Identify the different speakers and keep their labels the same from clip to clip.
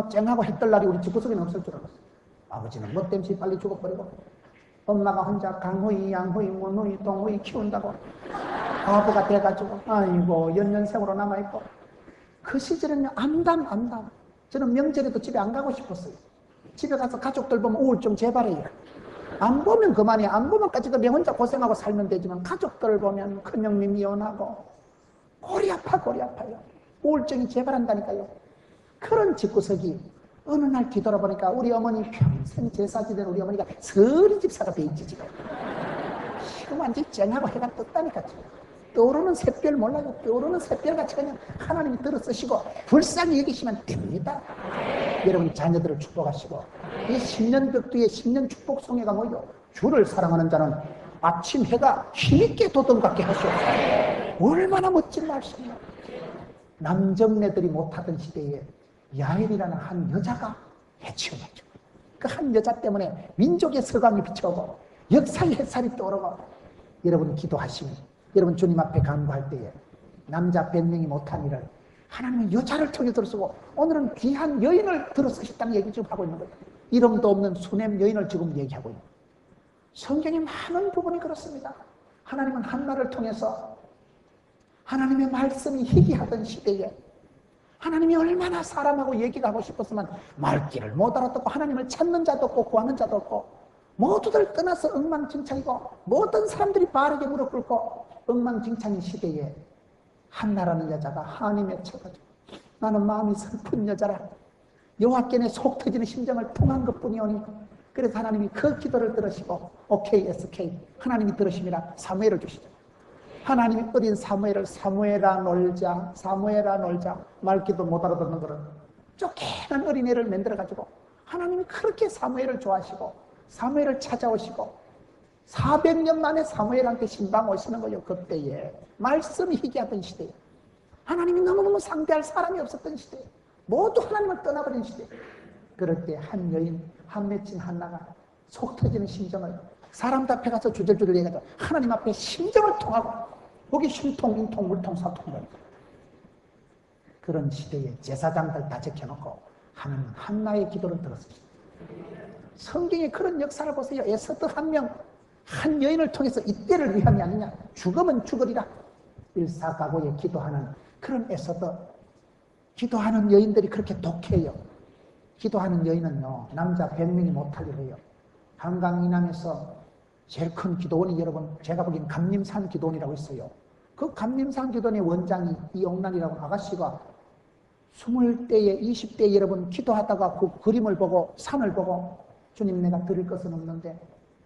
Speaker 1: 쨍하고 했던 날이 우리 집구석에는 없을 줄 알았어요. 아버지는 뭐 땜시 빨리 죽어버리고 엄마가 혼자 강호이, 양호이, 문호이, 동호이 키운다고 바보가 돼가지고 아이고 연년생으로 남아있고 그 시절에는 암담. 저는 명절에도 집에 안 가고 싶었어요. 집에 가서 가족들 보면 우울증 재발해요. 안 보면 그만이야. 안 보면 까지도 내 혼자 고생하고 살면 되지만 가족들 보면 큰형님 미워하고 골이 아파요. 우울증이 재발한다니까요. 그런 집구석이 어느 날 뒤돌아보니까 우리 어머니 평생 제사 지낸 우리 어머니가 서리 집사가 돼 있지 지금. 지금 완전히 쨍하고 해가 떴다니까. 떠오르는 샛별 몰라요. 떠오르는 샛별같이 그냥 하나님이 들어 쓰시고 불쌍히 여기시면 됩니다. 여러분 자녀들을 축복하시고 이 10년 벽두에 10년 축복송해가 뭐요? 주를 사랑하는 자는 아침 해가 힘있게 돋음같게 하시옵소서. 얼마나 멋진 말씀이야. 남정네들이 못하던 시대에 야엘이라는 한 여자가 해치워가지고 그 한 여자 때문에 민족의 서강이 비쳐오고 역사의 햇살이 떠오르고 여러분 기도하시면 여러분 주님 앞에 간구할 때에 남자 100명이 못한 일을 하나님은 여자를 통해 들어쓰고 오늘은 귀한 여인을 들어쓰셨다는 얘기 지금 하고 있는 거예요. 이름도 없는 수냄 여인을 지금 얘기하고 있는 거예요. 성경의 많은 부분이 그렇습니다. 하나님은 한나를 통해서 하나님의 말씀이 희귀하던 시대에 하나님이 얼마나 사람하고 얘기를 하고 싶었으면 말귀를 못 알아듣고 하나님을 찾는 자도 없고 구하는 자도 없고 모두들 떠나서 엉망진창이고 모든 사람들이 바르게 무릎 꿇고 엉망진창인 시대에 한나라는 여자가 하나님에 쳐가지고 나는 마음이 슬픈 여자라 여호와께 속 터지는 심정을 통한 것뿐이오니 그래서 하나님이 그 기도를 들으시고 오케이 SK 하나님이 들으심이라 사무엘을 주시죠. 하나님이 어린 사무엘아 놀자 말귀도 못 알아듣는 거를 쫓겨난 어린애를 만들어가지고 하나님이 그렇게 사무엘을 좋아하시고 사무엘을 찾아오시고 400년 만에 사무엘한테 신방 오시는 거예요. 그때에 말씀이 희귀하던 시대에 하나님이 너무너무 상대할 사람이 없었던 시대에 모두 하나님을 떠나버린 시대에 그럴 때 한 여인 한 맺힌 한나가 속 터지는 심정을 사람들 앞에 가서 주절주절 얘기하죠. 하나님 앞에 심정을 통하고 거기 심통, 인통, 물통, 사통을 그런 시대에 제사장들 다 제껴놓고 하나님 한나의 기도를 들었습니다. 성경에 그런 역사를 보세요. 에스더 한 명, 한 여인을 통해서 이때를 위함이 아니냐. 죽으면 죽으리라. 일사각오에 기도하는 그런 에스더. 기도하는 여인들이 그렇게 독해요. 기도하는 여인은요, 남자 100명이 못할 일이에요. 한강 이남에서 제일 큰 기도원이 여러분, 제가 보기엔 감림산 기도원이라고 있어요. 그 감림산 기도원의 원장이 이옥란이라고 아가씨가 20대에 20대에 여러분 기도하다가 그 그림을 보고 산을 보고 주님 내가 드릴 것은 없는데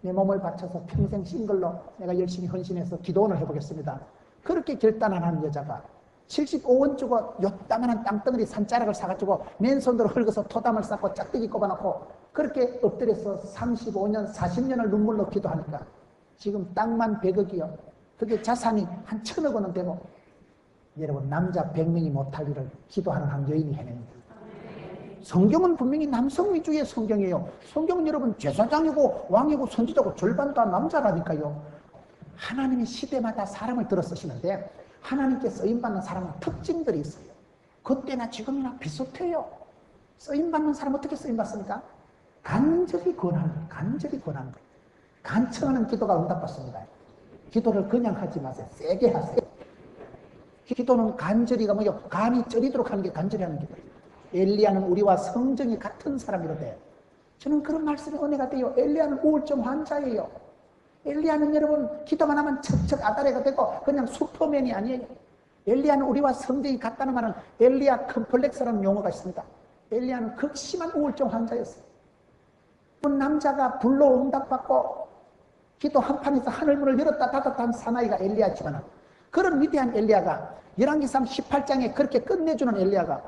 Speaker 1: 내 몸을 바쳐서 평생 싱글로 내가 열심히 헌신해서 기도원을 해보겠습니다. 그렇게 결단한 한 여자가 75원 주고 요따만한 땅덩어리 산자락을 사가지고 맨손으로 흙어서 토담을 쌓고 짝대기 꼽아놓고 그렇게 엎드려서 35년 40년을 눈물로 기도하니까 지금 땅만 100억이요. 그게 자산이 한 1000억 원은 되고 여러분 남자 100명이 못할 일을 기도하는 한 여인이 해냅니다. 성경은 분명히 남성 위주의 성경이에요. 성경은 여러분 제사장이고 왕이고 선지자고 절반 다 남자라니까요. 하나님이 시대마다 사람을 들어 쓰시는데 하나님께 쓰임받는 사람은 특징들이 있어요. 그때나 지금이나 비슷해요. 쓰임받는 사람 어떻게 쓰임받습니까? 간절히 권하는 거예요. 간청하는 기도가 응답받습니다. 기도를 그냥 하지 마세요. 세게 하세요. 기도는 간절히가 뭐예요? 간이 저리도록 하는 게 간절히 하는 기도예요. 엘리야는 우리와 성정이 같은 사람이로돼. 저는 그런 말씀이 은혜가 돼요. 엘리야는 우울증 환자예요. 엘리야는 여러분 기도만 하면 척척 아다레가 되고 그냥 슈퍼맨이 아니에요. 엘리야는 우리와 성정이 같다는 말은 엘리야 컴플렉스라는 용어가 있습니다. 엘리야는 극심한 우울증 환자였어요. 남자가 불로 응답받고 기도 한판에서 하늘문을 열었다 닫았다 한 사나이가 엘리야지만 그런 위대한 엘리야가 열왕기상 18장에 그렇게 끝내주는 엘리야가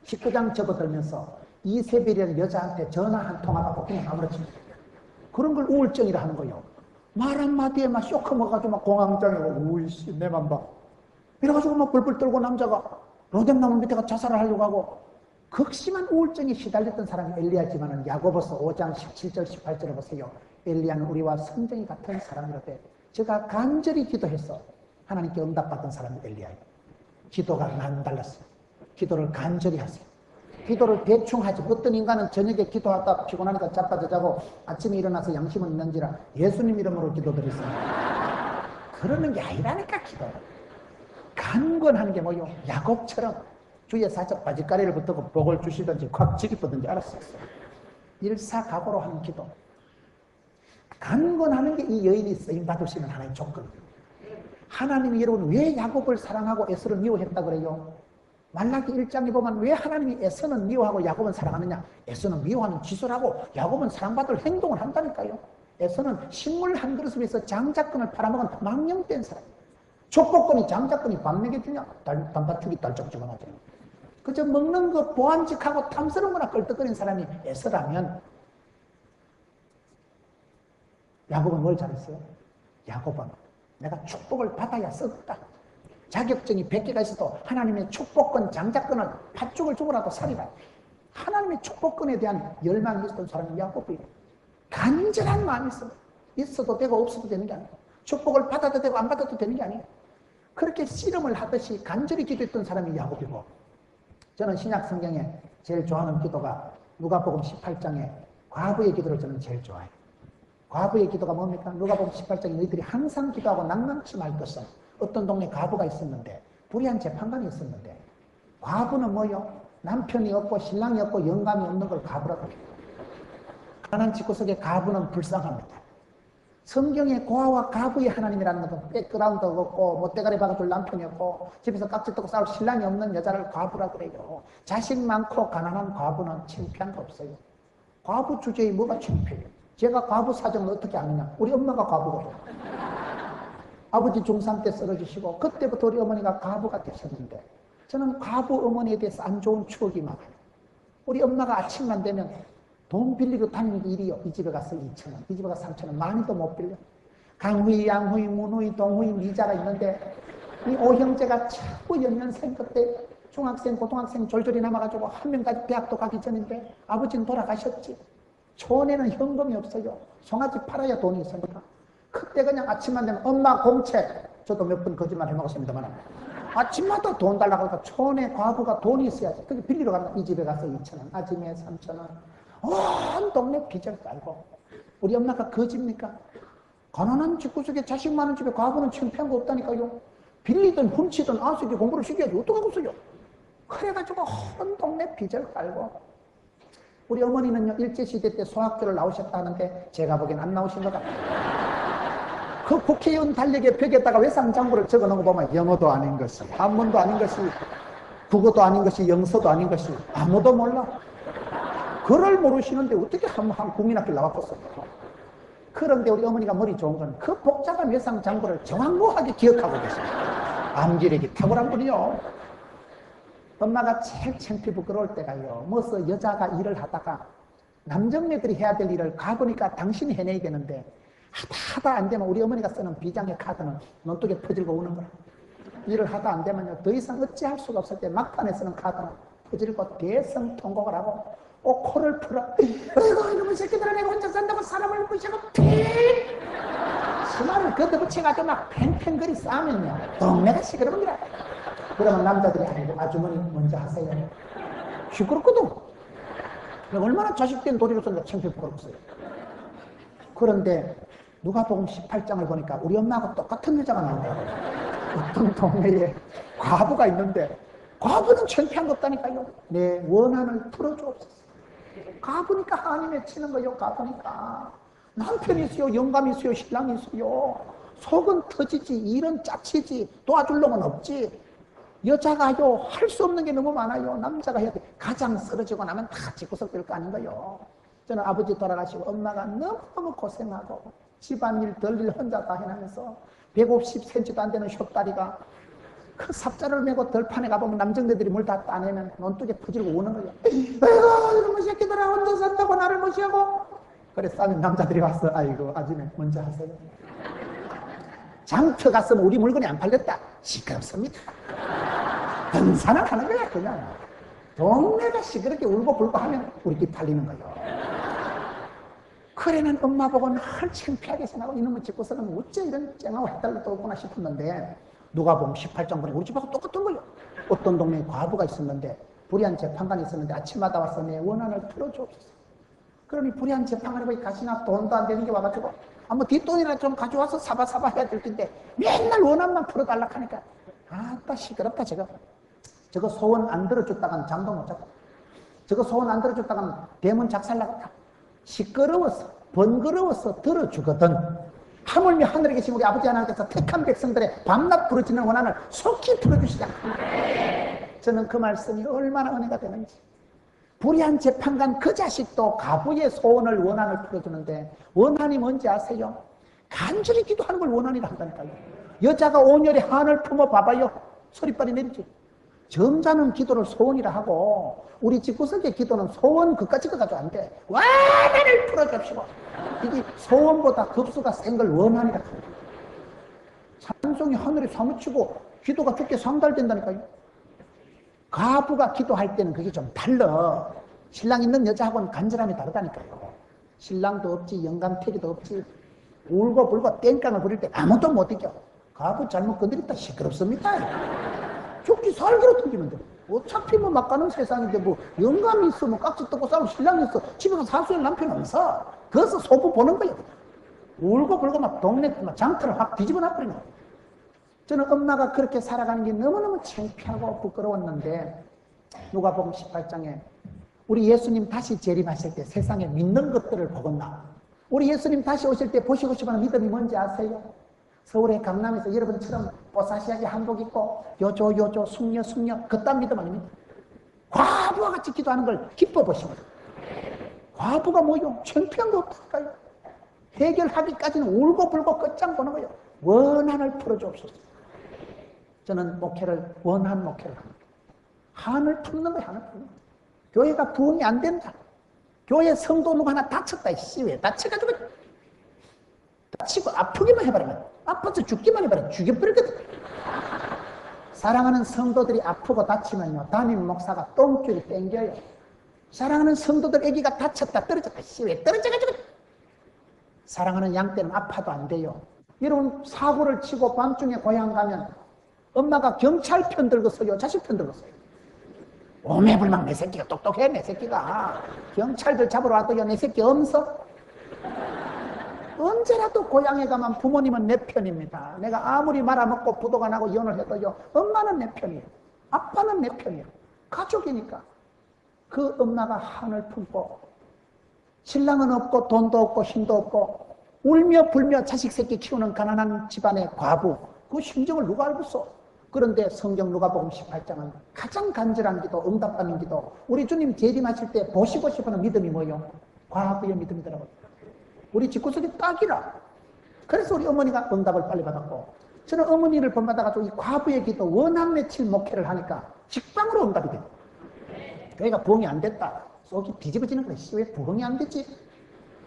Speaker 1: 19장 접어들면서 이세벨이라는 여자한테 전화 한 통화 받고 그냥 아무렇지 그런 걸 우울증이라 하는 거예요. 말 한마디에 막 쇼크 먹어가지고 막 공황장애 오고 우이씨 내만 봐 이래가지고 막 불불 떨고 남자가 로뎀나무 밑에 가 자살을 하려고 하고 극심한 우울증에 시달렸던 사람이 엘리야지만은 야고보서 5장 17절 18절을 보세요. 엘리야는 우리와 성정이 같은 사람이라되 제가 간절히 기도해서 하나님께 응답받던 사람이 엘리야예요. 기도가 안 달랐어요. 기도를 간절히 하세요. 기도를 대충 하지. 어떤 인간은 저녁에 기도하다 피곤하니까 자빠져 자고 아침에 일어나서 양심은 있는지라 예수님 이름으로 기도드렸습니다. 그러는 게 아니라니까. 기도 간건하는 게 뭐요? 야곱처럼 주의 살짝 바짓가리를 붙들고 복을 주시든지 콱 지기쁘든지 알았어요. 일사각오로 하는 기도. 간건하는 게 이 여인이 쓰임받으시는 하나의 조건이에요. 하나님이 여러분 왜 야곱을 사랑하고 에서를 미워했다 그래요? 말라기 1장에 보면 왜 하나님이 에서는 미워하고 야곱은 사랑하느냐? 에서는 미워하는 짓을 하고 야곱은 사랑받을 행동을 한다니까요. 에서는 식물 한 그릇을 위해서 장자권을 팔아먹은 망령된 사람이에요. 족복권이 장자권이 밥 먹여주냐? 단팥죽이 딸쩍지근하죠. 그저 먹는 거 보안직하고 탐스러운 거나 끌떡거리는 사람이 에서라면 야곱은 뭘 잘했어요? 야곱은 내가 축복을 받아야 썼다. 자격증이 100개가 있어도 하나님의 축복권, 장자권을 팥죽을 주고라도 살이라. 하나님의 축복권에 대한 열망이 있었던 사람이 야곱이에요. 간절한 마음이 있어요. 있어도 되고 없어도 되는 게 아니에요. 축복을 받아도 되고 안 받아도 되는 게 아니에요. 그렇게 씨름을 하듯이 간절히 기도했던 사람이 야곱이고, 저는 신약 성경에 제일 좋아하는 기도가 누가복음 18장의 과부의 기도를 저는 제일 좋아해요. 과부의 기도가 뭡니까? 누가복음 18장에 너희들이 항상 기도하고 낭망치 말 것은, 어떤 동네 과부가 있었는데 불의한 재판관이 있었는데 과부는 뭐요? 남편이 없고 신랑이 없고 영감이 없는 걸 과부라고 해요. 가난한 집구석의 과부는 불쌍합니다. 성경에 고아와 과부의 하나님이라는 것은 백그라운드가 없고 못대가리 박아줄 남편이 없고 집에서 깍지 뜯고 싸울 신랑이 없는 여자를 과부라고 그래요. 자식 많고 가난한 과부는 창피한 거 없어요. 과부 주제에 뭐가 창피해요? 제가 과부 사정을 어떻게 아느냐? 우리 엄마가 과부거든요. 아버지 중3 때 쓰러지시고 그때부터 우리 어머니가 과부가 되셨는데 저는 과부 어머니에 대해서 안 좋은 추억이 많아요. 우리 엄마가 아침만 되면 돈 빌리고 다니는 게 일이요. 이 집에 가서 2,000원, 이 집에 가서 3,000원, 많이도 못 빌려. 강후이, 양후이, 문후이, 동후이, 미자가 있는데 이 오형제가 자꾸 연년생 그때 중학생, 고등학생 졸졸이 남아가지고 한 명까지 대학도 가기 전인데 아버지는 돌아가셨지. 촌에는 현금이 없어요. 송아지 팔아야 돈이 있으니까. 그때 그냥 아침만 되면 엄마 공채, 저도 몇 번 거짓말 해먹었습니다만 아침마다 돈 달라고 하니까 촌에 과부가 돈이 있어야지. 그게 빌리러 가면 이 집에 가서 2,000원, 아침에 3,000원. 온 동네 빚을 깔고. 우리 엄마가 거짓입니까? 가난한 집구석에 자식 많은 집에 과부는 창피한 거 없다니까요. 빌리든 훔치든 아수기 공부를 시켜야지 어떡하겠어요. 그래가지고 온 동네 빚을 깔고. 우리 어머니는요 일제시대 때 소학교를 나오셨다 하는데 제가 보기엔 안 나오신 것 같아요. 그 국회의원 달력에 벽에다가 외상장부를 적어놓은 거 보면 영어도 아닌 것이, 한문도 아닌 것이, 국어도 아닌 것이, 영서도 아닌 것이 아무도 몰라. 그걸 모르시는데 어떻게 한 국민학교를 나왔겠어요. 그런데 우리 어머니가 머리 좋은 건 그 복잡한 외상장부를 정확하게 기억하고 계세요. 암기력이 탁월한 분이요. 엄마가 제일 창피 부끄러울 때가요. 뭐서 여자가 일을 하다가 남정네들이 해야 될 일을 가보니까 당신이 해내야 되는데 하다 안 되면 우리 어머니가 쓰는 비장의 카드는 눈독에 퍼질고 우는 거야. 일을 하다 안 되면요 더 이상 어찌할 수가 없을 때 막판에 쓰는 카드는 퍼질고 대성통곡을 하고 코를 풀어. 아이고 이놈의 새끼들아 내가 혼자 산다고 사람을 무시하고 팽! 수마를 걷어붙여가지고 막 팽팽거리 싸면요 동네가 시끄러운 거야. 그러면 남자들이 아니고 아주머니 먼저 하세요. 시끄럽거든. 얼마나 자식된 도리로서 창피해 부끄럽어요. 그런데 누가복음 18장을 보니까 우리 엄마하고 똑같은 여자가 나와요. 어떤 동네에 과부가 있는데 과부는 창피한 거 없다니까요. 내 원한을 풀어주옵소서. 과부니까 한이 맺히는 거요. 과부니까 남편이 있어요, 영감이 있어요, 신랑이 있어요. 속은 터지지, 일은 짜치지, 도와줄 놈은 없지. 여자가요 할 수 없는 게 너무 많아요. 남자가 해야 돼. 가장 쓰러지고 나면 다 집구석 될 거 아닌가요. 저는 아버지 돌아가시고 엄마가 너무 고생하고 집안일 덜일 혼자 다 해나면서 150cm도 안 되는 숏다리가 그 삽자를 메고 덜판에 가보면 남정네들이 물 다 따내면 논둑에 퍼지고 우는 거예요. 아이고 이놈의 새끼들아 혼자 산다고 나를 무시하고. 그래서 싸면 남자들이 와서 아이고 아줌마 먼저 하세요. 장터 갔으면 우리 물건이 안 팔렸다. 시끄럽습니다. 등산을 하는 거야 그냥. 동네가 시끄럽게 울고 불고 하면 우리 집 팔리는 거예요. 그래는 엄마 보고 늘 창피하게 생각하고 이놈의 집구석은 어째 이런 쨍하고 해달라고 오구나 싶었는데 누가복음 18장 보니 우리 집하고 똑같은 거예요. 어떤 동네에 과부가 있었는데 불의한 재판관이 있었는데 아침마다 와서 내 원한을 풀어주옵소서. 그러니 불의한 재판관이 가시나 돈도 안 되는 게 와가지고 한번 뒷돈이나 좀 가져와서 사바사바 해야 될 텐데 맨날 원한만 풀어달라 하니까 아따 시끄럽다. 저거 소원 안 들어줬다간 잠도 못 자고, 저거 소원 안 들어줬다간 대문 작살나겠다. 시끄러워서 번거로워서 들어주거든. 하물며 하늘에 계신 우리 아버지 하나님께서 택한 백성들의 밤낮 부르짖는 원한을 속히 풀어주시자. 저는 그 말씀이 얼마나 은혜가 되는지. 불의한 재판관 그 자식도 가부의 소원을 원한을 풀어주는데 원한이 뭔지 아세요? 간절히 기도하는 걸 원한이라 한다니까요. 여자가 온열에 한을 품어 봐봐요. 소리빨이 내리지. 점잖은 기도를 소원이라 하고 우리 집구석의 기도는 소원 그까짓 거 가지고 안 돼. 원한을 풀어줍시고. 이게 소원보다 급수가 센 걸 원한이라 합니다. 찬송이 하늘에 사무치고 기도가 죽게 상달된다니까요. 가부가 기도할 때는 그게 좀 달라. 신랑 있는 여자하고는 간절함이 다르다니까요. 신랑도 없지, 영감태기도 없지, 울고 불고 땡깡을 부릴 때 아무도 못 이겨. 가부 잘못 건드렸다 시끄럽습니다. 죽기 살기로 튕기는데 어차피 뭐 막 가는 세상인데 뭐 영감이 있어, 뭐 깍지 뜯고 싸우고 신랑이 있어, 집에 가서 사수할 남편 없어. 거기서 소부 보는 거예요. 울고 불고 막 동네 막 장터를 확 뒤집어 놔버리는 거예요. 저는 엄마가 그렇게 살아가는 게 너무너무 창피하고 부끄러웠는데 누가복음 18장에 우리 예수님 다시 재림하실 때 세상에 믿는 것들을 보건나. 우리 예수님 다시 오실 때 보시고 싶어하는 믿음이 뭔지 아세요? 서울의 강남에서 여러분처럼 뽀사시하게 한복 입고 요조 숙녀 그딴 믿음 아닙니다. 과부와 같이 기도하는 걸 기뻐 보시면 과부가 뭐요? 창피한 거 없을까요? 해결하기까지는 울고 불고 끝장 보는 거예요. 원한을 풀어주옵소서. 저는 목회를 원한 목회를 합니다. 한을 품는 거예요. 한을 품는 거예요. 교회가 부흥이 안 된다. 교회 성도 누구 하나 다쳤다. 왜 다쳐가지고 다치고 아프기만 해버리면 아파서 죽기만 해버리면 죽여버리거든. 사랑하는 성도들이 아프고 다치면요 담임 목사가 똥줄이 땡겨요. 사랑하는 성도들 애기가 다쳤다 떨어졌다. 왜 떨어져가지고. 사랑하는 양떼는 아파도 안 돼요. 여러분 사고를 치고 밤중에 고향 가면 엄마가 경찰 편 들고 서요, 자식 편 들고 서요. 오매불망 내 새끼가 똑똑해. 내 새끼가 경찰들 잡으러 와도요 내 새끼 엄서. 언제라도 고향에 가면 부모님은 내 편입니다. 내가 아무리 말아먹고 부도가 나고 이혼을 해도요 엄마는 내 편이에요. 아빠는 내 편이에요. 가족이니까. 그 엄마가 한을 품고 신랑은 없고 돈도 없고 힘도 없고 울며 불며 자식 새끼 키우는 가난한 집안의 과부, 그 심정을 누가 알겠어? 그런데 성경 누가복음 18장은 가장 간절한 기도, 응답받는 기도, 우리 주님 재림하실 때 보시고 싶어하는 믿음이 뭐예요? 과부의 믿음이더라고요. 우리 집구석이 딱이라. 그래서 우리 어머니가 응답을 빨리 받았고, 저는 어머니를 본받아가지고 이 과부의 기도 원한 며칠 목회를 하니까 직방으로 응답이 돼요. 교회가 부흥이 안 됐다. 속이 뒤집어지는 거야. 왜 부흥이 안 되지?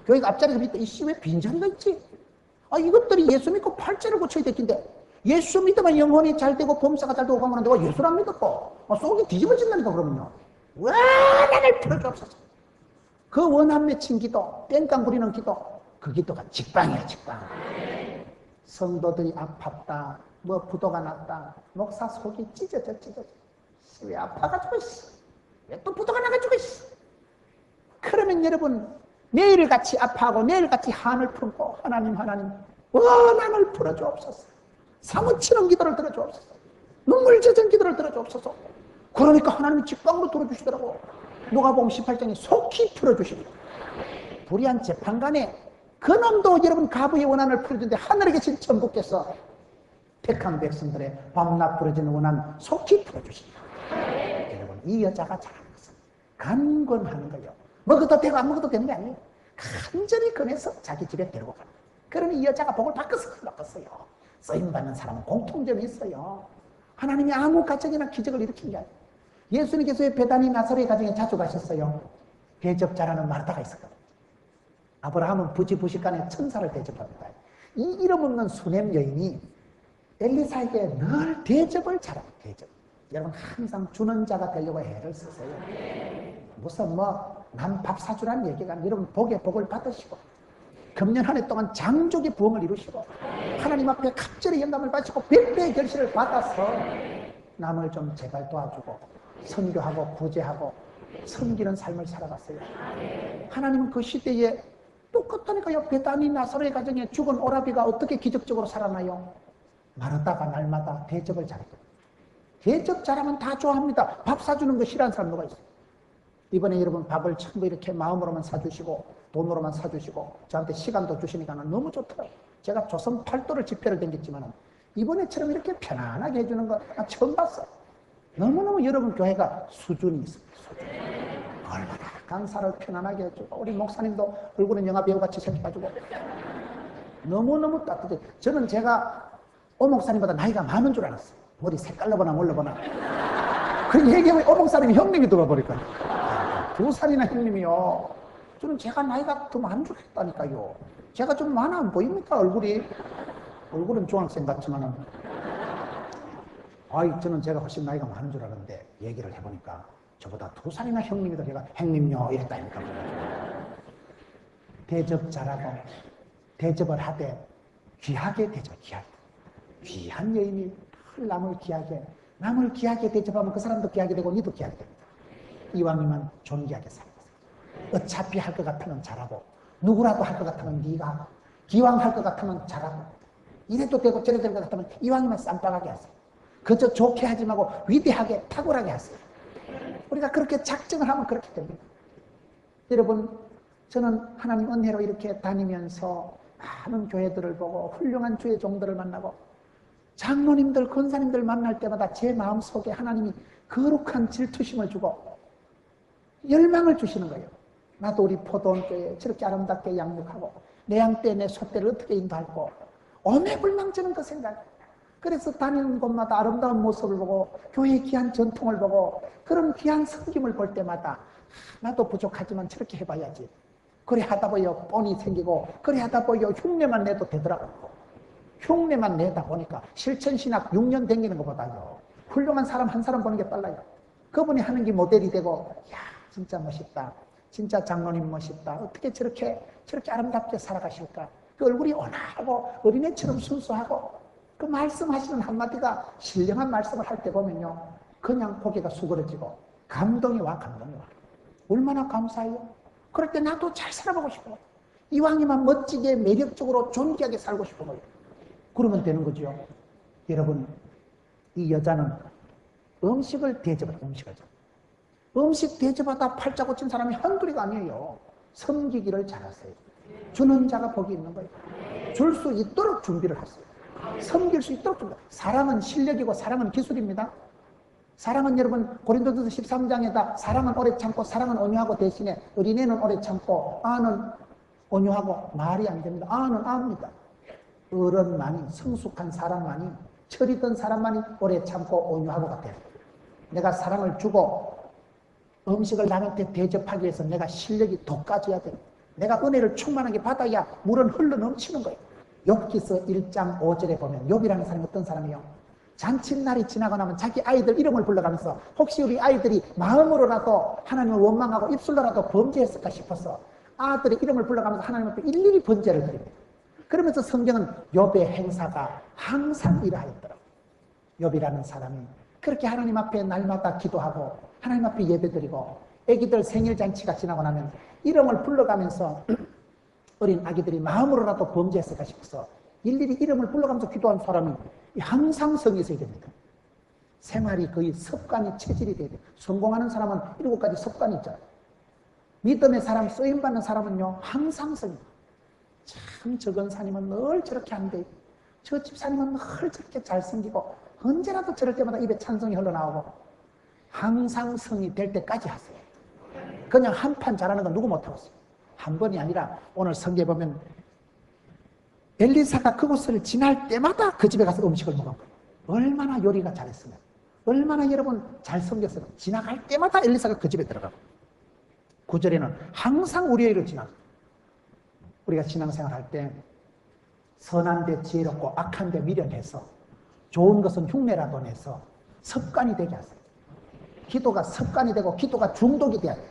Speaker 1: 교회가 앞자리에서 밑에 왜 빈자리가 있지? 이것들이 예수 믿고 팔자를 고쳐야 될 텐데 예수 믿으면 영혼이 잘 되고 범사가 잘 되고 가면 내가 예수를 안 믿었고 속이 뒤집어진다니까. 그러면요 원한을 풀어주옵소서. 그 원한 맺힌 기도, 땡깡 부리는 기도, 그 기도가 직방이에요. 직방. 성도들이 아팠다, 뭐 부도가 났다, 목사 속이 찢어져. 왜 아파가지고 왜 또 부도가 나가지고. 그러면 여러분 매일같이 아파하고 매일같이 한을 품고 하나님 원한을 풀어주옵소서. 사무치는 기도를 들어주옵소서. 눈물 젖은 기도를 들어주옵소서. 그러니까 하나님이 직방으로 들어주시더라고. 누가복음 18장에 속히 풀어주십니다. 불의한 재판관에 그놈도 여러분 가부의 원한을 풀어주는데 하늘에 계신 천부께서 택한 백성들의 밤낮 부러지는 원한 속히 풀어주십니다. 여러분 이 여자가 잘하는 것은 간권하는 거예요. 먹어도 되고 안 먹어도 되는 게 아니에요. 간절히 꺼내서 자기 집에 데리고 가요. 그러니 이 여자가 복을 바꿨어요. 쓰임받는 사람은 공통점이 있어요. 하나님이 아무 가정이나 기적을 일으킨 게 아니에요. 예수님께서 베다니 나사로의 가정에 자주 가셨어요. 대접 잘하는 마르다가 있었거든요. 아브라함은 부지부식간에 천사를 대접합니다. 이 이름 없는 수냄 여인이 엘리사에게 늘 대접을 잘합니다. 대접. 여러분 항상 주는 자가 되려고 애를 쓰세요. 무슨 남 밥 사주라는 얘기가 아니라 여러분 복에 복을 받으시고 금년 한 해 동안 장족의 부흥을 이루시고 하나님 앞에 갑절의 영감을 바치고 100배의 결실을 받아서 남을 좀 제발 도와주고 선교하고 구제하고 섬기는 삶을 살아갔어요. 하나님은 그 시대에 똑같다니까요. 베다니 나사로의 가정에 죽은 오라비가 어떻게 기적적으로 살아나요? 마르다가 날마다 대접을 잘해요. 대접 잘하면 다 좋아합니다. 밥 사주는 거 싫어하는 사람 누가 있어요? 이번에 여러분 밥을 전부 이렇게 마음으로만 사주시고 돈으로만 사주시고 저한테 시간도 주시니까 너무 좋더라고요. 제가 조선 팔도를 집회를 댕겼지만 이번에처럼 이렇게 편안하게 해주는 거 처음 봤어요. 너무너무 여러분 교회가 수준이 있습니다. 얼마나 강사를 편안하게 해주고 우리 목사님도 얼굴은 영화배우같이 생겨가지고 너무너무 따뜻해. 저는 제가 오 목사님보다 나이가 많은 줄 알았어요. 머리 색깔로 보나 뭘로 보나. 그 얘기하면 오 목사님이 형님이 들어버릴까요? 2살이나 형님이요. 저는 제가 나이가 더 많은 줄 알았다니까요. 제가 좀 많아 안 보입니까 얼굴이? 얼굴은 중학생 같지만은 저는 제가 훨씬 나이가 많은 줄 알았는데 얘기를 해보니까 저보다 2살이나 형님이다. 제가 형님요 이랬다니까. 대접 잘하고 대접을 하되 귀하게 대접, 귀한 여인이 남을 귀하게 대접하면 그 사람도 귀하게 되고 니도 귀하게 됩니다. 이왕이면 존귀하게 살아보세요. 어차피 할 것 같으면 잘하고 누구라도 할 것 같으면 네가 기왕 할 것 같으면 잘하고 이래도 되고 저래도 될 것 같으면 이왕이면 쌈박하게 하세요. 그저 좋게 하지 말고 위대하게 탁월하게 하세요. 우리가 그렇게 작정을 하면 그렇게 됩니다. 여러분, 저는 하나님 은혜로 이렇게 다니면서 많은 교회들을 보고 훌륭한 주의 종들을 만나고 장로님들, 권사님들 만날 때마다 제 마음속에 하나님이 거룩한 질투심을 주고 열망을 주시는 거예요. 나도 우리 포도원교회에 저렇게 아름답게 양육하고 내 양 때 내 소떼를 어떻게 인도할고 오매불망 저는 그 생각. 그래서 다니는 곳마다 아름다운 모습을 보고 교회의 귀한 전통을 보고 그런 귀한 섬김을 볼 때마다 나도 부족하지만 저렇게 해봐야지. 그래 하다 보여 뻔히 생기고 그래 하다 보여 흉내만 내도 되더라고. 흉내만 내다 보니까 실천신학 6년 댕기는 것보다요 훌륭한 사람 한 사람 보는 게 빨라요. 그분이 하는 게 모델이 되고 야 진짜 멋있다. 진짜 장로님 멋있다. 어떻게 저렇게 아름답게 살아가실까. 그 얼굴이 온화하고 어린애처럼 순수하고 그 말씀하시는 한마디가 신령한 말씀을 할 때 보면요 그냥 고개가 수그러지고 감동이 와. 얼마나 감사해요. 그럴 때 나도 잘 살아보고 싶어요. 이왕이면 멋지게 매력적으로 존귀하게 살고 싶어요. 그러면 되는 거죠. 여러분, 이 여자는 음식을 대접해요. 음식 대접하다 팔자 고친 사람이 한둘이가 아니에요. 섬기기를 잘하세요. 주는 자가 복이 있는 거예요. 줄 수 있도록 준비를 하세요. 섬길 수 있도록 준비. 사랑은 실력이고 사랑은 기술입니다. 사랑은 여러분 고린도전서 13장에다 사랑은 오래 참고 사랑은 온유하고 대신에 어린애는 오래 참고 아는 온유하고 말이 안 됩니다. 아는 압니다. 어른만이 성숙한 사람만이 철이던 사람만이 오래 참고 온유하고 같아요. 내가 사랑을 주고 음식을 남한테 대접하기 위해서 내가 실력이 돋가져야 돼요. 내가 은혜를 충만하게 받아야 물은 흘러넘치는 거예요. 욥기서 1장 5절에 보면 욥이라는 사람이 어떤 사람이에요? 잔칫날이 지나고 나면 자기 아이들 이름을 불러가면서 혹시 우리 아이들이 마음으로라도 하나님을 원망하고 입술로라도 범죄했을까 싶어서 아들의 이름을 불러가면서 하나님 앞에 일일이 번제를 드립니다. 그러면서 성경은 욥의 행사가 항상 이러하였더라고요. 욥이라는 사람이 그렇게 하나님 앞에 날마다 기도하고 하나님 앞에 예배드리고 애기들 생일잔치가 지나고 나면 이름을 불러가면서 어린 아기들이 마음으로라도 범죄했을까 싶어서 일일이 이름을 불러가면서 기도한 사람이 항상 성이 있어야 됩니다. 생활이 거의 습관이 체질이 돼야 돼요. 성공하는 사람은 7가지 습관이 있잖아요. 믿음의 사람, 쓰임받는 사람은요 항상 성입니다. 참 저 권사님은 늘 저렇게 안 돼요. 저 집사님은 늘 저렇게 잘생기고 언제라도 저럴 때마다 입에 찬송이 흘러나오고 항상 성이 될 때까지 하세요. 그냥 한 판 잘하는 건 누구 못하겠어요. 한 번이 아니라 오늘 성경에 보면 엘리사가 그곳을 지날 때마다 그 집에 가서 음식을 먹은 거예요. 얼마나 요리가 잘했으면 얼마나 여러분 잘 섬겼으면 지나갈 때마다 엘리사가 그 집에 들어가고 9절에는 항상 우리의 일을 지나고 우리가 신앙생활 할 때 선한 데 지혜롭고 악한 데 미련해서 좋은 것은 흉내라도 내서 습관이 되게 하세요. 기도가 습관이 되고 기도가 중독이 돼야 돼요.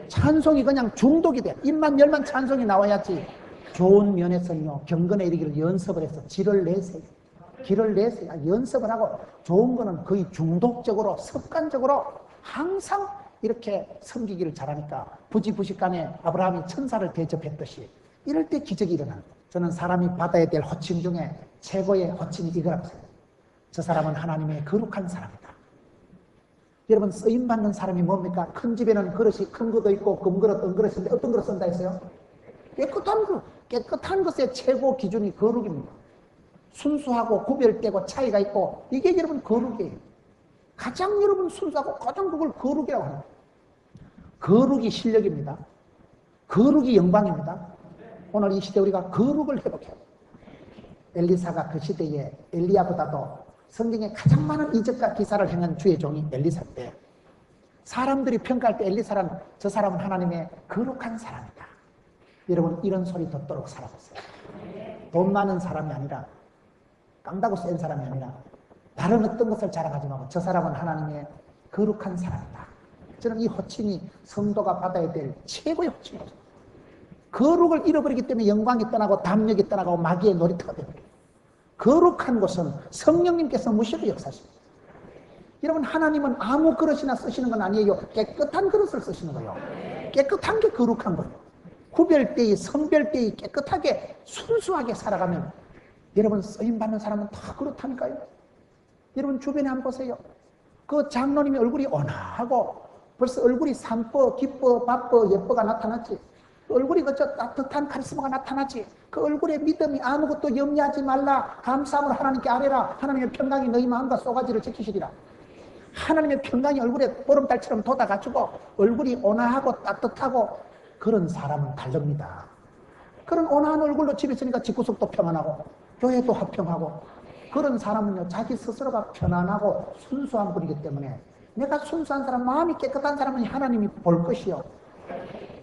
Speaker 1: 찬송이 그냥 중독이 돼요. 입만 열만 찬송이 나와야지. 좋은 면에서는요 경건에 이르기를 연습을 해서 질을 내세요. 길을 내서야 연습을 하고 좋은 거는 거의 중독적으로 습관적으로 항상 이렇게 섬기기를 잘하니까 부지부식간에 아브라함이 천사를 대접했듯이 이럴 때 기적이 일어나는 거예요. 저는 사람이 받아야 될 호칭 중에 최고의 호칭이 이거라고 생각해요. 저 사람은 하나님의 거룩한 사람이다. 여러분, 쓰임받는 사람이 뭡니까? 큰 집에는 그릇이 큰 것도 있고 금그릇, 은그릇인데 어떤 그릇 쓴다 했어요? 깨끗한 것. 깨끗한 것의 최고 기준이 거룩입니다. 순수하고 구별되고 차이가 있고 이게 여러분 거룩이에요. 가장 여러분 순수하고 가장 그걸 거룩이라고 합니다. 거룩이 실력입니다. 거룩이 영광입니다. 오늘 이 시대 우리가 거룩을 회복해요. 엘리사가 그 시대에 엘리야보다도 성경에 가장 많은 이적과 기사를 행한 주의 종이 엘리사인데 사람들이 평가할 때 엘리사란 저 사람은 하나님의 거룩한 사람이다. 여러분 이런 소리 듣도록 살아보세요. 돈 많은 사람이 아니라 깡다고 센 사람이 아니라 다른 어떤 것을 자랑하지 말고 저 사람은 하나님의 거룩한 사람이다. 저는 이 호칭이 성도가 받아야 될 최고의 호칭입니다. 거룩을 잃어버리기 때문에 영광이 떠나고 담력이 떠나고 마귀의 놀이터가 되버려요. 거룩한 곳은 성령님께서 무시로 역사하십니다. 여러분 하나님은 아무 그릇이나 쓰시는 건 아니에요. 깨끗한 그릇을 쓰시는 거예요. 깨끗한 게 거룩한 거예요. 구별되이 선별되이 깨끗하게 순수하게 살아가면 여러분 쓰임받는 사람은 다 그렇다니까요. 여러분 주변에 한번 보세요. 그 장로님의 얼굴이 온화하고 벌써 얼굴이 산뻐 기뻐 바뻐 예뻐가 나타났지. 얼굴이 그저 따뜻한 카리스마가 나타나지. 그 얼굴에 믿음이 아무것도 염려하지 말라. 감사함으로 하나님께 아뢰라. 하나님의 평강이 너희 마음과 쏘가지를 지키시리라. 하나님의 평강이 얼굴에 보름달처럼 돋아가지고 얼굴이 온화하고 따뜻하고 그런 사람은 다릅니다. 그런 온화한 얼굴로 집에 있으니까 집구석도 평안하고 교회도 화평하고 그런 사람은요 자기 스스로가 편안하고 순수한 분이기 때문에 내가 순수한 사람, 마음이 깨끗한 사람은 하나님이 볼 것이요.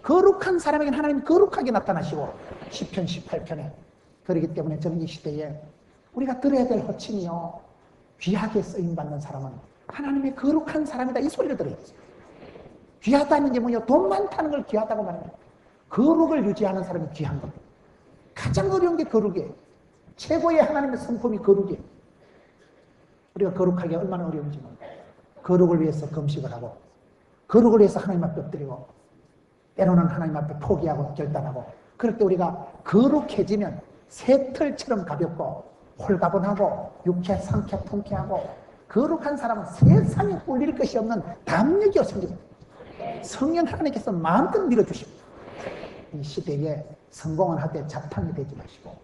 Speaker 1: 거룩한 사람에게는 하나님이 거룩하게 나타나시고 시편 18편에 그렇기 때문에 저는 이 시대에 우리가 들어야 될 호칭이요. 귀하게 쓰임받는 사람은 하나님의 거룩한 사람이다. 이 소리를 들어야 돼요. 귀하다는 게 뭐냐? 돈 많다는 걸 귀하다고 말합니다. 거룩을 유지하는 사람이 귀한 겁니다. 가장 어려운 게 거룩이에요. 최고의 하나님의 성품이 거룩이에요. 우리가 거룩하기 얼마나 어려운지 모릅니다. 거룩을 위해서 금식을 하고 거룩을 위해서 하나님 앞에 엎드리고 때로는 하나님 앞에 포기하고 결단하고 그럴 때 우리가 거룩해지면 새털처럼 가볍고 홀가분하고 유쾌, 상쾌, 통쾌하고 거룩한 사람은 세상에 꿀릴 것이 없는 담력이 생깁니다. 성령 하나님께서 마음껏 밀어주십니다. 이 시대에 성공을 하되 자탄이 되지 마시고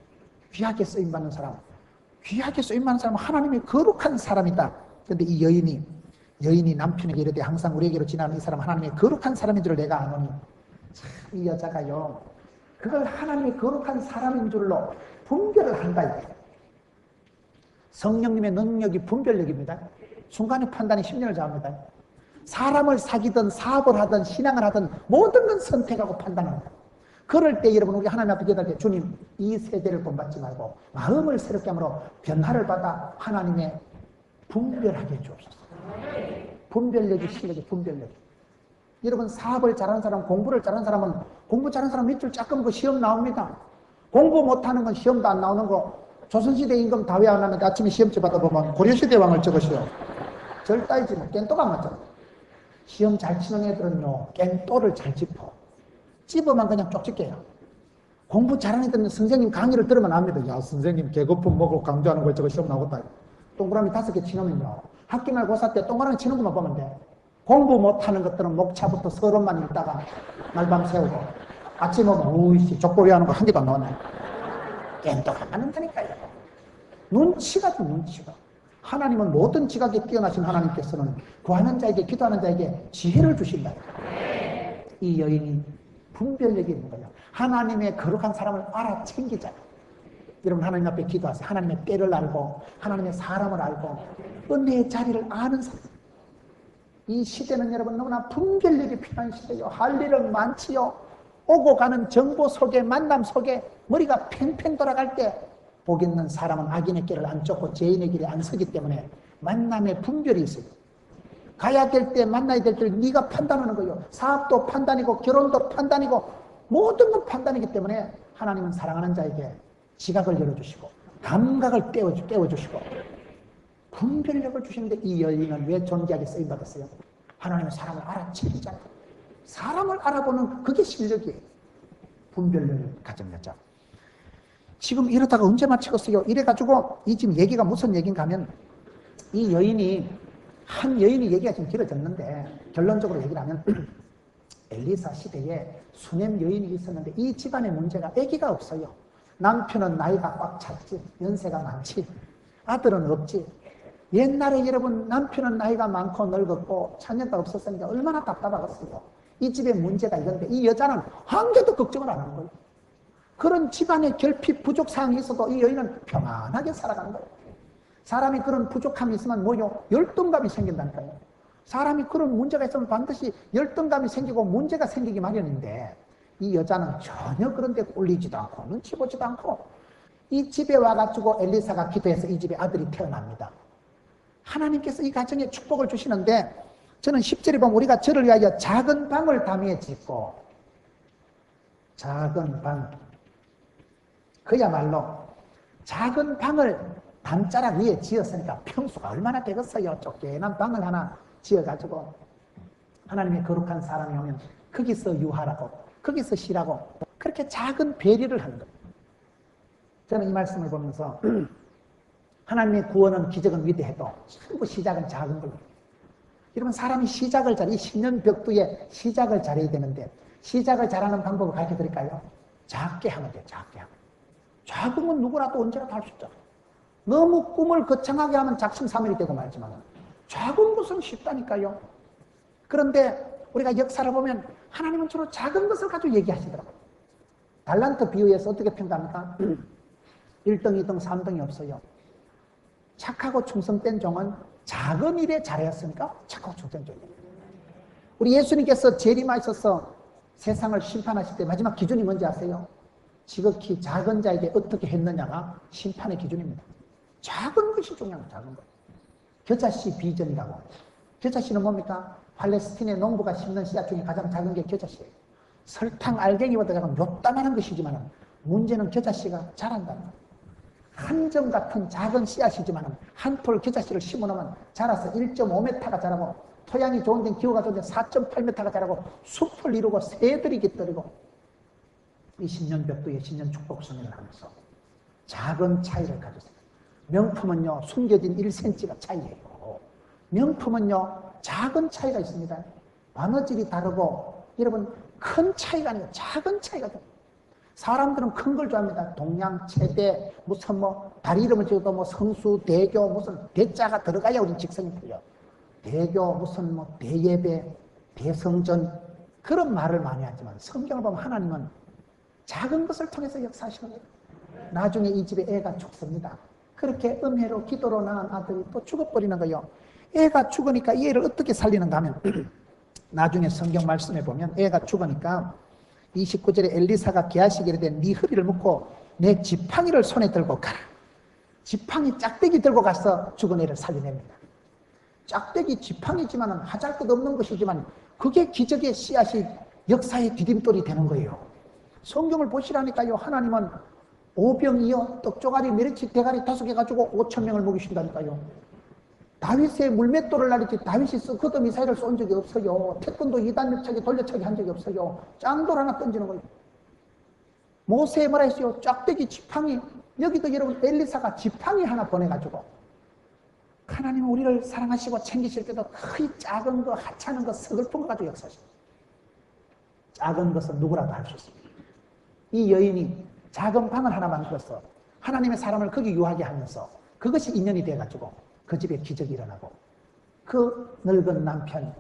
Speaker 1: 귀하게 쓰임받는 사람, 귀하게 쓰임받는 사람은 하나님의 거룩한 사람이다. 그런데 이 여인이 남편에게 이르되 항상 우리에게로 지나는 이 사람 하나님의 거룩한 사람인 줄 내가 아노니 참 이 여자가요 그걸 하나님의 거룩한 사람인 줄로 분별을 한다 이거예요. 성령님의 능력이 분별력입니다. 순간의 판단이 10년을 잡습니다. 사람을 사귀든 사업을 하든 신앙을 하든 모든 건 선택하고 판단합니다. 그럴 때 여러분 우리 하나님 앞에 기도할 때 주님 이 세대를 본받지 말고 마음을 새롭게 함으로 변화를 받아 하나님의 분별하게 해주옵소서. 분별력이 실력이 분별력이. 여러분 사업을 잘하는 사람, 공부를 잘하는 사람은 공부 잘하는 사람 밑줄 쫙 끊고 시험 나옵니다. 공부 못하는 건 시험도 안 나오는 거. 조선시대 임금 다외 안 하는데 아침에 시험지 받아보면 고려시대 왕을 적으시오. 절 따지지 뭐 깬또가 안 맞잖아. 시험 잘 치는 애들은요 깬또를 잘 짚어. 찝어만 그냥 쪽집게요. 공부 잘하는 애들은 선생님 강의를 들으면 압니다. 야 선생님 개거품 먹고 강조하는 걸 저거 시험 나오겠다. 동그라미 5개 치놓으면요 학기말 고사 때 동그라미 치는 것만 보면 돼. 공부 못하는 것들은 목차부터 서론만 읽다가 날밤 새우고 아침 오면 우이씨 족보리 하는 거 한 개도 안 나오네. 깬또가 안 맞는다니까요. 눈치가 좀 눈치가. 하나님은 모든 지각에 뛰어나신 하나님께서는 구하는 자에게 기도하는 자에게 지혜를 주신다. 이 여인이 분별력이 있는 거예요. 하나님의 거룩한 사람을 알아 챙기자. 여러분 하나님 앞에 기도하세요. 하나님의 때를 알고 하나님의 사람을 알고 은혜의 자리를 아는 사람. 이 시대는 여러분 너무나 분별력이 필요한 시대요. 할 일은 많지요. 오고 가는 정보 속에 만남 속에 머리가 팽팽 돌아갈 때 복 있는 사람은 악인의 길을 안 쫓고 죄인의 길에 안 서기 때문에 만남의 분별이 있어요. 가야 될 때 만나야 될 때 네가 판단하는 거예요. 사업도 판단이고 결혼도 판단이고 모든 건 판단이기 때문에 하나님은 사랑하는 자에게 지각을 열어주시고 감각을 깨워주시고 분별력을 주시는데 이 여인은 왜 존귀하게 쓰임받았어요? 하나님은 사람을 알아채리잖아요. 사람을 알아보는 그게 실력이에요. 분별력을 가진 여자. 지금 이러다가 언제 마치겠어요? 이래가지고 이 지금 얘기가 무슨 얘기인가 하면 이 여인이 한 여인이 얘기가 좀 길어졌는데 결론적으로 얘기를 하면 엘리사 시대에 수넴 여인이 있었는데 이 집안의 문제가 아기가 없어요. 남편은 나이가 꽉 찼지, 연세가 많지, 아들은 없지. 옛날에 여러분 남편은 나이가 많고 늙었고 자녀가 없었으니까 얼마나 답답하겠어요. 이 집의 문제가 이건데 이 여자는 한 개도 걱정을 안 하는 거예요. 그런 집안의 결핍 부족 사항이 있어도 이 여인은 평안하게 살아가는 거예요. 사람이 그런 부족함이 있으면 뭐요? 열등감이 생긴다니까요. 사람이 그런 문제가 있으면 반드시 열등감이 생기고 문제가 생기기 마련인데 이 여자는 전혀 그런 데 꼴리지도 않고 눈치 보지도 않고 이 집에 와가지고 엘리사가 기도해서 이 집에 아들이 태어납니다. 하나님께서 이 가정에 축복을 주시는데 저는 10절에 보면 우리가 저를 위하여 작은 방을 담에 짓고 작은 방 그야말로 작은 방을 담자락 위에 지었으니까 평수가 얼마나 되겠어요. 쫓겨난 방을 하나 지어가지고 하나님의 거룩한 사람이 오면 거기서 유하라고 거기서 쉬라고 그렇게 작은 배려를 하는 거예요. 저는 이 말씀을 보면서 하나님의 구원은 기적은 위대해도 전부 시작은 작은 걸로. 여러분 사람이 시작을 잘해, 이 10년 벽두에 시작을 잘해야 되는데 시작을 잘하는 방법을 가르쳐 드릴까요? 작게 하면 돼요. 작게 하면. 작은 건 누구라도 언제라도 할 수 있잖아요. 너무 꿈을 거창하게 하면 작심삼일이 되고 말지만 작은 것은 쉽다니까요. 그런데 우리가 역사를 보면 하나님은 주로 작은 것을 가지고 얘기하시더라고요. 달란트 비유에서 어떻게 평가합니까? 1등, 2등, 3등이 없어요. 착하고 충성된 종은 작은 일에 잘했으니까 착하고 충성된 종이에요. 우리 예수님께서 재림하셔서 세상을 심판하실 때 마지막 기준이 뭔지 아세요? 지극히 작은 자에게 어떻게 했느냐가 심판의 기준입니다. 작은 것이 중요한 거예요. 작은 것. 겨자씨 비전이라고. 겨자씨는 뭡니까? 팔레스틴의 농부가 심는 씨앗 중에 가장 작은 게 겨자씨예요. 설탕 알갱이보다 작은 요따만한 것이지만 문제는 겨자씨가 자란다는 거예요. 한 점 같은 작은 씨앗이지만 한 톨 겨자씨를 심어놓으면 자라서 1.5m가 자라고 토양이 좋은 데는 기후가 좋은 데 4.8m가 자라고 숲을 이루고 새들이 깃들이고 이 10년 벽두에 10년 축복 성회를 하면서 작은 차이를 가졌어요. 명품은요 숨겨진 1cm가 차이예요. 명품은요 작은 차이가 있습니다. 바느질이 다르고 여러분 큰 차이가 아니고 작은 차이가 돼요. 사람들은 큰 걸 좋아합니다. 동양, 체대, 무슨 다리 이름을 지어도 성수, 대교, 무슨 대자가 들어가야 우린 직성이 풀려. 대교, 무슨 대예배, 대성전 그런 말을 많이 하지만 성경을 보면 하나님은 작은 것을 통해서 역사하시는 거예요. 나중에 이 집에 애가 죽습니다. 그렇게 음해로 기도로 낳은 아들이 또 죽어버리는 거예요. 애가 죽으니까 이 애를 어떻게 살리는가 하면 나중에 성경 말씀에 보면 애가 죽으니까 29절에 엘리사가 게하시기를 이르되 네 허리를 묶고 내 지팡이를 손에 들고 가라. 지팡이 짝대기 들고 가서 죽은 애를 살려냅니다. 짝대기 지팡이지만 하잘 것 없는 것이지만 그게 기적의 씨앗이 역사의 디딤돌이 되는 거예요. 성경을 보시라니까요. 하나님은 오병이어 떡조가리 메리치 대가리 5개 가지고 5,000명을 먹이신다니까요. 다윗의 물맷돌을 날리지 다윗이 거듭 미사일을 쏜 적이 없어요. 태권도 2단 옆차기 돌려차기 한 적이 없어요. 짱돌 하나 던지는 거예요. 모세에 뭐라 했어요? 짝대기 지팡이. 여기도 여러분 엘리사가 지팡이 하나 보내가지고 하나님은 우리를 사랑하시고 챙기실 때도 거의 작은 거 하찮은 거 서글픈 거 가지고 역사하십니다. 작은 것은 누구라도 할 수 있습니다. 이 여인이 작은 방을 하나 만들어서 하나님의 사람을 거기 유하게 하면서 그것이 인연이 돼가지고 그 집에 기적이 일어나고 그 늙은 남편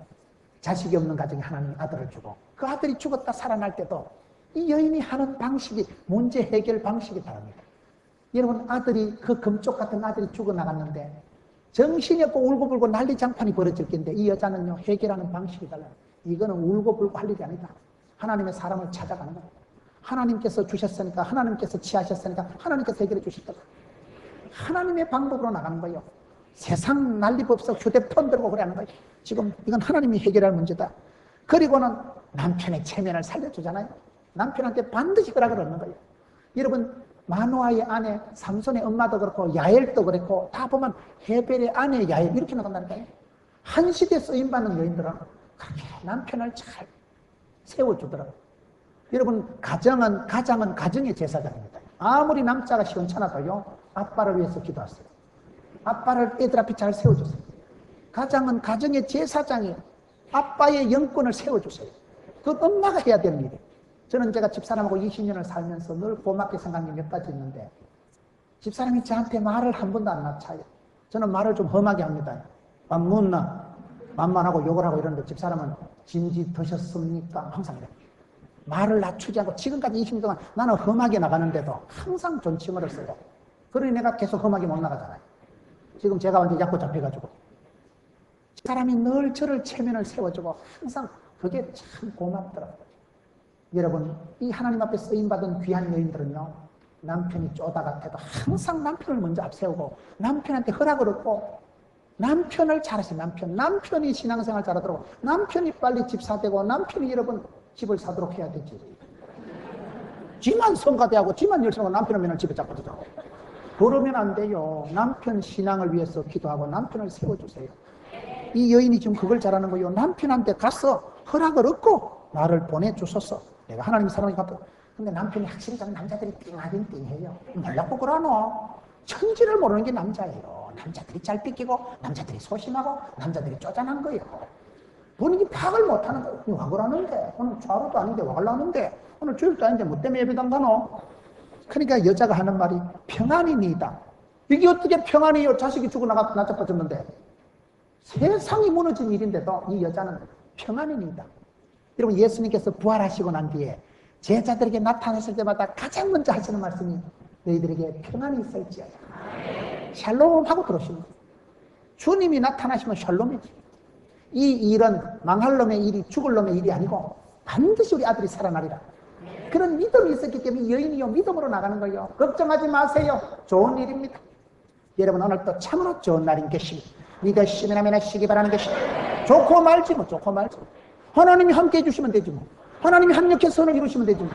Speaker 1: 자식이 없는 가정에 하나님이 아들을 주고 그 아들이 죽었다 살아날 때도 이 여인이 하는 방식이 문제 해결 방식이 다릅니다. 여러분 아들이 그 금쪽 같은 아들이 죽어나갔는데 정신이 없고 울고불고 난리장판이 벌어질 텐데 이 여자는요 해결하는 방식이 달라요. 이거는 울고불고 할 일이 아니다. 하나님의 사람을 찾아가는 거예요. 하나님께서 주셨으니까 하나님께서 취하셨으니까 하나님께서 해결해 주실 거다. 하나님의 방법으로 나가는 거예요. 세상 난리법석 휴대폰 들고 그래 하는 거예요. 지금 이건 하나님이 해결할 문제다. 그리고는 남편의 체면을 살려주잖아요. 남편한테 반드시 허락을 얻는 거예요. 여러분 마노아의 아내 삼손의 엄마도 그렇고 야엘도 그랬고 다 보면 헤벨의 아내 야엘 이렇게 나간다니까요. 한 시대에 쓰임받는 여인들은 그렇게 남편을 잘 세워주더라고요. 여러분 가정은 가정의 제사장입니다. 아무리 남자가 시원찮아도요 아빠를 위해서 기도하세요. 아빠를 애들 앞에 잘 세워주세요. 가정은 가정의 제사장이에요. 아빠의 영권을 세워주세요. 그건 엄마가 해야 되는 일이에요. 저는 제가 집사람하고 20년을 살면서 늘 고맙게 생각한 게 몇 가지 있는데 집사람이 저한테 말을 한 번도 안 낮춰요. 저는 말을 좀 험하게 합니다. 밥 묻나? 만만하고 욕을 하고 이러는데 집사람은 진지 드셨습니까? 항상 그래요. 말을 낮추지 않고 지금까지 20년 동안 나는 험하게 나가는데도 항상 존칭을 써요. 그러니 내가 계속 험하게 못 나가잖아요. 지금 제가 완전 약고 잡혀가지고 사람이 늘 저를 체면을 세워주고 항상 그게 참 고맙더라고요. 여러분 이 하나님 앞에 쓰임받은 귀한 여인들은요 남편이 쪼다 같아도 항상 남편을 먼저 앞세우고 남편한테 허락을 얻고 남편을 잘하세요. 남편이 신앙생활 잘하도록 남편이 빨리 집 사되고 남편이 여러분 집을 사도록 해야 되지. 지만 성가대하고 지만 열심하고 남편을 맨날 집에 잡고 두자고 그러면 안 돼요. 남편 신앙을 위해서 기도하고 남편을 세워주세요. 이 여인이 지금 그걸 잘하는 거예요. 남편한테 가서 허락을 얻고 나를 보내주소서. 내가 하나님 사랑이 갖고. 근데 남편이 확실히 저는 남자들이 띵하긴 띵해요. 몰랐고 그러노. 천지를 모르는 게 남자예요. 남자들이 잘 삐끼고 남자들이 소심하고 남자들이 쪼잔한 거예요. 본인이 파악을 못하는 거예요. 와 그러는데 오늘 좌로도 아닌데 와 그러는데 오늘 주일도 아닌데 뭐 때문에 예배당 가노. 그러니까 여자가 하는 말이 평안이니다. 이게 어떻게 평안이요. 자식이 죽어 나자빠졌는데 세상이 무너진 일인데도 이 여자는 평안이니다. 여러분 예수님께서 부활하시고 난 뒤에 제자들에게 나타났을 때마다 가장 먼저 하시는 말씀이 너희들에게 평안이 있을지어다. 샬롬 하고 들어오시는 거예요. 주님이 나타나시면 샬롬이지. 이 일은 망할 놈의 일이 죽을 놈의 일이 아니고 반드시 우리 아들이 살아나리라. 그런 믿음이 있었기 때문에 여인이요 믿음으로 나가는 거예요. 걱정하지 마세요. 좋은 일입니다. 여러분 오늘 또 참으로 좋은 날인 것이 믿으시면 하면 하시기 바라는 것이 좋고 말지 뭐 좋고 말지 하나님이 함께 해주시면 되지 뭐 하나님이 합력해서 선을 이루시면 되지 뭐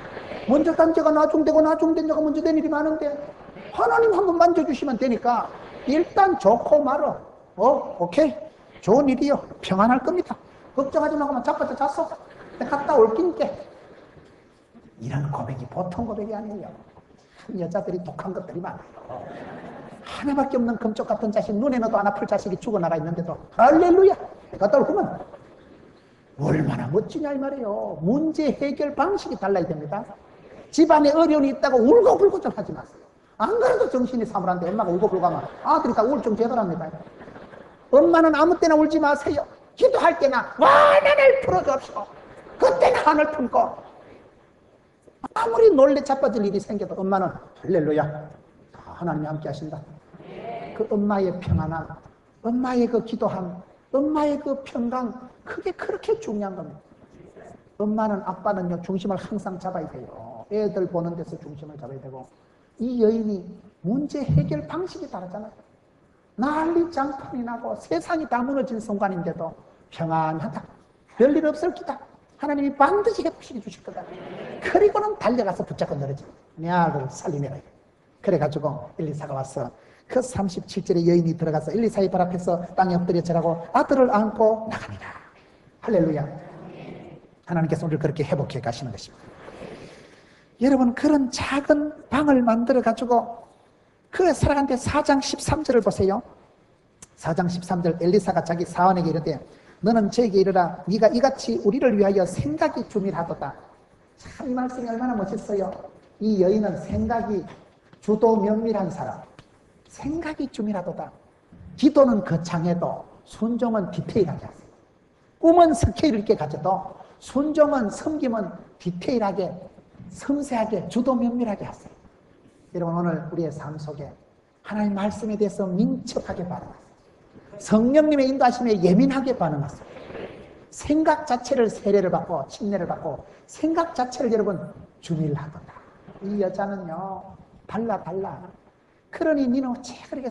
Speaker 1: 먼저 딴 자가 나중되고 나중된 자가 먼저 된 일이 많은데 하나님 한번 만져주시면 되니까 일단 좋고 말어 오케이 좋은 일이요 평안할 겁니다. 걱정하지 말고 자빠져 잤어 갔다 올 낀게 이런 고백이 보통 고백이 아니에요. 여자들이 독한 것들이 많아요. 하나밖에 없는 금쪽 같은 자식 눈에 넣어도 안 아플 자식이 죽어나가 있는데도 할렐루야 갔다 올 거면 얼마나 멋지냐 이 말이에요. 문제 해결 방식이 달라야 됩니다. 집안에 어려움이 있다고 울고불고 좀 하지 마세요. 안 그래도 정신이 사물한데 엄마가 울고불고 하면 아들이 다 우울증 제거합니다. 엄마는 아무 때나 울지 마세요. 기도할 때나 완한을 풀어줍시오. 그때는 한을 품고 아무리 놀래 자빠질 일이 생겨도 엄마는 할렐루야 하나님이 함께 하신다. 그 엄마의 평안함, 엄마의 그 기도함, 엄마의 그 평강 그게 그렇게 중요한 겁니다. 엄마는 아빠는요 중심을 항상 잡아야 돼요. 애들 보는 데서 중심을 잡아야 되고 이 여인이 문제 해결 방식이 다르잖아요. 난리 장판이 나고 세상이 다 무너진 순간인데도 평안하다. 별일 없을 기다. 하나님이 반드시 회복시켜 주실 거다. 그리고는 달려가서 붙잡고 늘어지. 내 아들 살리내라. 그래가지고 엘리사가 와서 그 37절에 여인이 들어가서 엘리사의 발 앞에서 땅에 엎드려 절하고 아들을 안고 나갑니다. 할렐루야. 하나님께서 우리를 그렇게 회복해 가시는 것입니다. 여러분 그런 작은 방을 만들어 가지고 그 사람한테 4장 13절을 보세요. 4장 13절 엘리사가 자기 사원에게 이르되 너는 저에게 이르라 네가 이같이 우리를 위하여 생각이 주밀하도다. 참 이 말씀이 얼마나 멋있어요. 이 여인은 생각이 주도 면밀한 사람. 생각이 주밀하도다. 기도는 거창해도 순종은 디테일하게 하세요. 꿈은 스케일 있게 가져도 순종은 섬김은 디테일하게 섬세하게 주도 면밀하게 하세요. 여러분 오늘 우리의 삶 속에 하나님 말씀에 대해서 민첩하게 반응하세요. 성령님의 인도하심에 예민하게 반응하세요. 생각 자체를 세례를 받고 침례를 받고 생각 자체를 여러분 주밀하도다. 이 여자는요 달라. 그러니 니는 어째 그렇게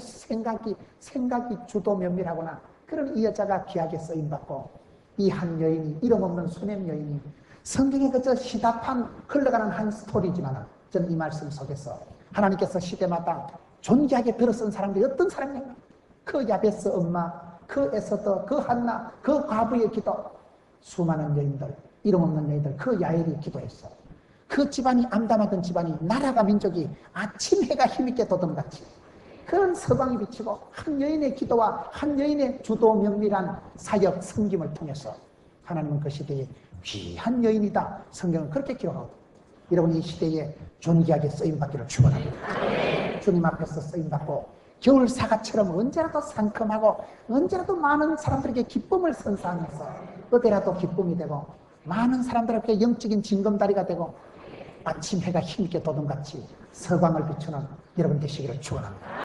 Speaker 1: 생각이 주도 면밀하구나. 그럼 이 여자가 귀하게 쓰임받고 이 한 여인이 이름 없는 수냄 여인이 성경에 그저 시다판 흘러가는 한 스토리지만 저는 이 말씀 속에서 하나님께서 시대마다 존귀하게 들어선 사람들이 어떤 사람이냐? 그 야베스 엄마, 그 에서더, 그 한나, 그 과부의 기도, 수많은 여인들, 이름 없는 여인들, 그 야엘이 기도했어. 그 집안이 암담하던 집안이, 나라가 민족이 아침 해가 힘있게 돋음같이 그런 서방이 비치고 한 여인의 기도와 한 여인의 주도 면밀한 사역 섬김을 통해서 하나님은 그 시대에 귀한 여인이다. 성경은 그렇게 기록하거든요. 여러분, 이 시대에 존귀하게 쓰임받기를 축원합니다. 주님 앞에서 쓰임받고 겨울 사과처럼 언제라도 상큼하고 언제라도 많은 사람들에게 기쁨을 선사하면서 어디라도 기쁨이 되고 많은 사람들에게 영적인 징검다리가 되고 아침 해가 힘있게 돋음같이 서광을 비추는 여러분 되시기를 축원합니다.